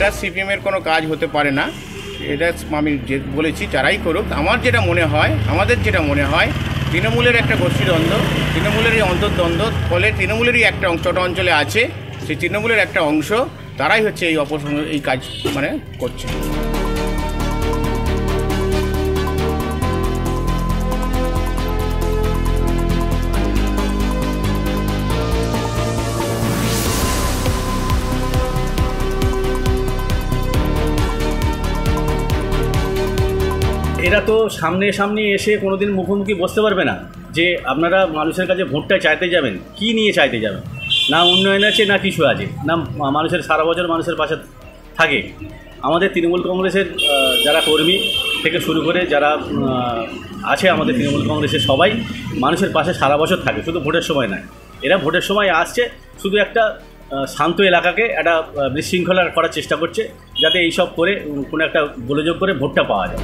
এটা সিপিএমের কোনো কাজ হতে পারে না। এটা আমি যে বলেছি যারাই করুক, আমার যেটা মনে হয়, আমাদের যেটা মনে হয়, তৃণমূলের একটা গোষ্ঠীদ্বন্দ্ব, তৃণমূলেরই অন্তর্দ্বন্দ্ব, ফলে তৃণমূলেরই একটা ছোট অঞ্চলে আছে, সেই তৃণমূলের একটা অংশ, তারাই হচ্ছে এই কাজ মানে করছে। এরা তো সামনে সামনে এসে কোনোদিন মুখোমুখি বসতে পারবে না যে আপনারা মানুষের কাছে ভোটটা চাইতে যাবেন, কি নিয়ে চাইতে যাবেন? না উন্নয়ন আছে, না কিছু আছে, না মানুষের সারা বছর মানুষের পাশে থাকে। আমাদের তৃণমূল কংগ্রেসের যারা কর্মী থেকে শুরু করে যারা আছে আমাদের তৃণমূল কংগ্রেসের সবাই মানুষের পাশে সারা বছর থাকে, শুধু ভোটের সময় নয়। এরা ভোটের সময় আসছে শুধু একটা শান্ত এলাকাকে একটা বিশৃঙ্খলা করার চেষ্টা করছে, যাতে এইসব করে কোনো একটা গোলযোগ করে ভোটটা পাওয়া যায়।